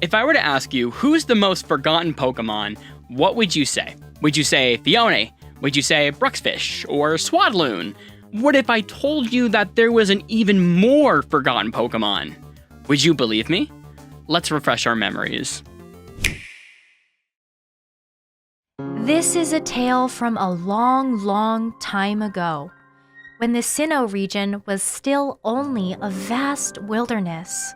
If I were to ask you who's the most forgotten Pokemon, what would you say? Would you say Fione? Would you say Bruxfish or Swadloon? What if I told you that there was an even more forgotten Pokemon? Would you believe me? Let's refresh our memories. This is a tale from a long, long time ago, when the Sinnoh region was still only a vast wilderness.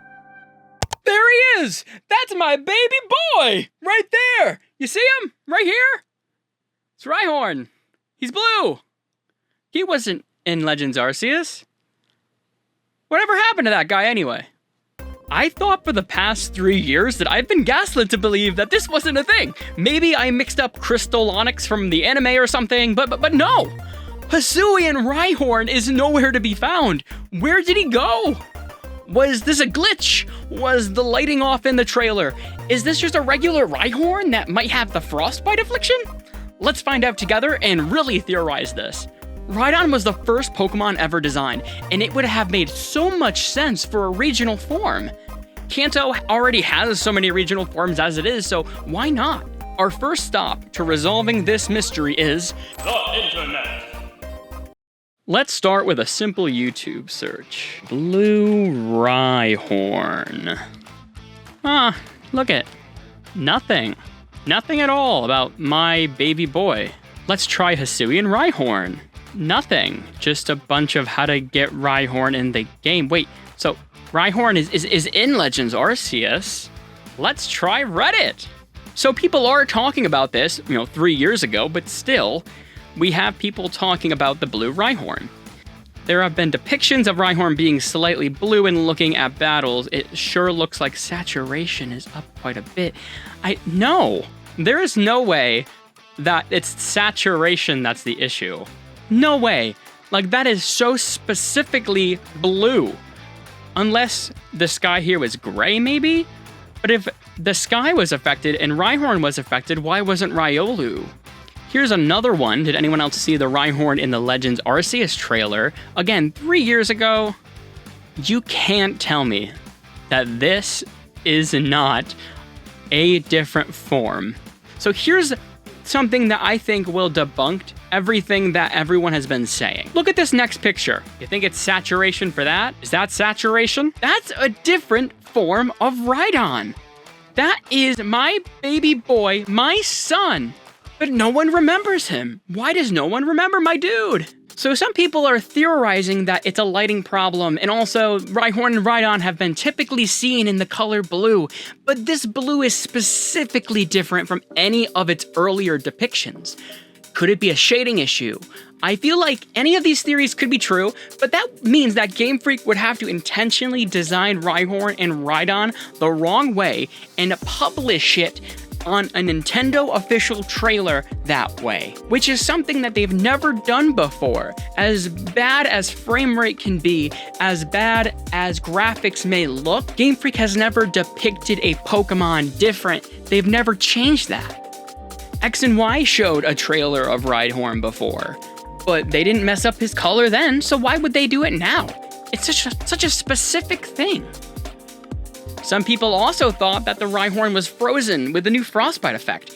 There he is! That's my baby boy! Right there! You see him? Right here? It's Rhyhorn. He's blue. He wasn't in Legends Arceus. Whatever happened to that guy anyway? I thought for the past 3 years that I've been gaslit to believe that this wasn't a thing. Maybe I mixed up Crystal Onyx from the anime or something, but no! Hisuian Rhyhorn is nowhere to be found. Where did he go? Was this a glitch? Was the lighting off in the trailer? Is this just a regular Rhyhorn that might have the frostbite affliction? Let's find out together and really theorize this. Rhydon was the first Pokemon ever designed, and it would have made so much sense for a regional form. Kanto already has so many regional forms as it is, so why not? Our first stop to resolving this mystery is the internet. Let's start with a simple YouTube search. Blue Rhyhorn. Look at nothing. Nothing at all about my baby boy. Let's try Hisuian Rhyhorn. Nothing. Just a bunch of how to get Rhyhorn in the game. Wait, so Rhyhorn is in Legends Arceus. Let's try Reddit. So people are talking about this, 3 years ago, but still, we have people talking about the blue Rhyhorn. There have been depictions of Rhyhorn being slightly blue, and looking at battles, it sure looks like saturation is up quite a bit. No, there is no way that it's saturation that's the issue. No way. Like, that is so specifically blue. Unless the sky here was gray, maybe? But if the sky was affected and Rhyhorn was affected, why wasn't Riolu? Here's another one. Did anyone else see the Rhyhorn in the Legends Arceus trailer? Again, 3 years ago. You can't tell me that this is not a different form. So here's something that I think will debunk everything that everyone has been saying. Look at this next picture. You think it's saturation for that? Is that saturation? That's a different form of Rhydon. That is my baby boy, my son. But no one remembers him. Why does no one remember my dude? So some people are theorizing that it's a lighting problem, and also Rhyhorn and Rhydon have been typically seen in the color blue, but this blue is specifically different from any of its earlier depictions. Could it be a shading issue? I feel like any of these theories could be true, but that means that Game Freak would have to intentionally design Rhyhorn and Rhydon the wrong way and publish it on a Nintendo official trailer that way, which is something that they've never done before. As bad as frame rate can be, as bad as graphics may look, Game Freak has never depicted a Pokemon different. They've never changed that. X and Y showed a trailer of Rhyhorn before, but they didn't mess up his color then, so why would they do it now? It's such a specific thing. Some people also thought that the Rhyhorn was frozen with the new frostbite effect.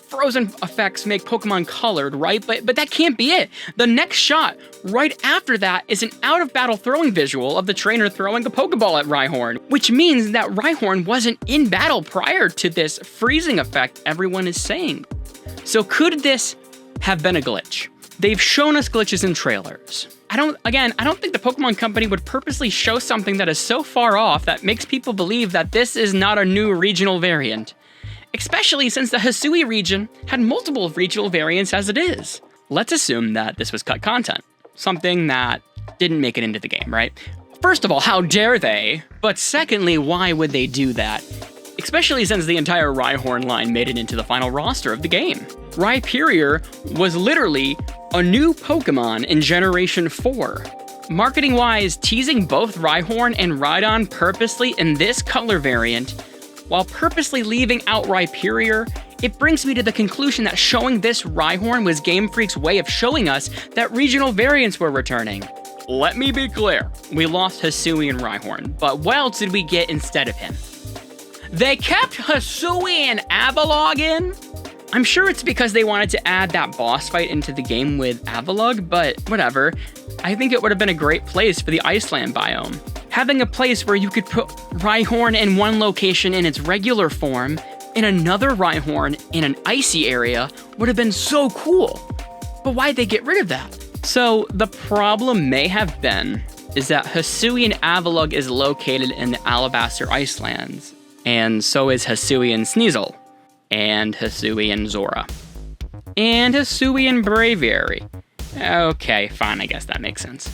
Frozen effects make Pokemon colored, right? But that can't be it. The next shot, right after that, is an out-of-battle throwing visual of the trainer throwing a Pokeball at Rhyhorn, which means that Rhyhorn wasn't in battle prior to this freezing effect everyone is saying. So could this have been a glitch? They've shown us glitches in trailers. I don't think the Pokemon Company would purposely show something that is so far off that makes people believe that this is not a new regional variant. Especially since the Hisui region had multiple regional variants as it is. Let's assume that this was cut content. Something that didn't make it into the game, right? First of all, how dare they? But secondly, why would they do that? Especially since the entire Rhyhorn line made it into the final roster of the game. Rhyperior was literally a new Pokemon in Generation 4. Marketing-wise, teasing both Rhyhorn and Rhydon purposely in this color variant, while purposely leaving out Rhyperior, it brings me to the conclusion that showing this Rhyhorn was Game Freak's way of showing us that regional variants were returning. Let me be clear, we lost Hisuian Rhyhorn, but what else did we get instead of him? They kept Hisui and Avalog in? I'm sure it's because they wanted to add that boss fight into the game with Avalog, but whatever. I think it would have been a great place for the Iceland biome. Having a place where you could put Rhyhorn in one location in its regular form, and another Rhyhorn in an icy area would have been so cool. But why'd they get rid of that? So the problem may have been is that Hisui and Avalog is located in the Alabaster Icelands, and so is Hisui and Sneasel, and Hisui and Zora, and Hisui and Braviary. Okay, fine, I guess that makes sense.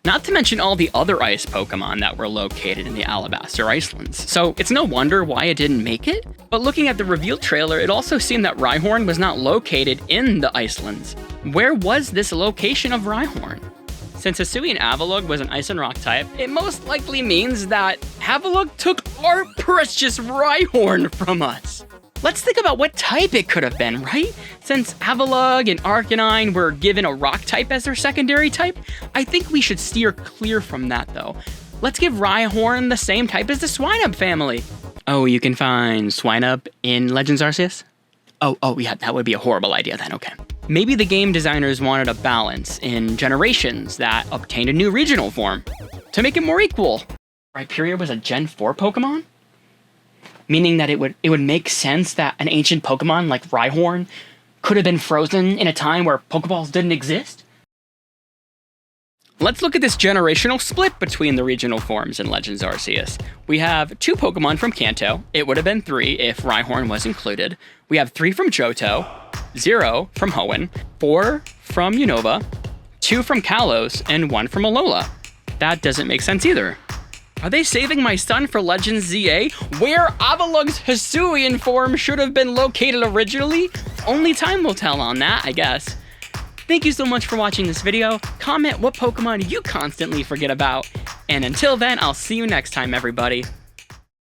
Not to mention all the other ice Pokemon that were located in the Alabaster Icelands, so it's no wonder why it didn't make it. But looking at the reveal trailer, it also seemed that Rhyhorn was not located in the Icelands. Where was this location of Rhyhorn? Since Hisui and Avalog was an Ice and Rock type, it most likely means that Avalog took our precious Rhyhorn from us. Let's think about what type it could have been, right? Since Avalog and Arcanine were given a rock type as their secondary type, I think we should steer clear from that though. Let's give Rhyhorn the same type as the Swinub family. Oh, you can find Swinub in Legends Arceus? Oh yeah, that would be a horrible idea then, okay. Maybe the game designers wanted a balance in generations that obtained a new regional form to make it more equal. Rhyperior was a Gen 4 Pokemon? Meaning that it would make sense that an ancient Pokemon like Rhyhorn could have been frozen in a time where Pokeballs didn't exist? Let's look at this generational split between the regional forms in Legends Arceus. We have 2 Pokemon from Kanto. It would have been 3 if Rhyhorn was included. We have 3 from Johto, 0 from Hoenn, 4 from Unova, 2 from Kalos, and 1 from Alola. That doesn't make sense either. Are they saving my son for Legends ZA, where Avalug's Hisuian form should have been located originally? Only time will tell on that, I guess. Thank you so much for watching this video. Comment what Pokemon you constantly forget about. And until then, I'll see you next time, everybody.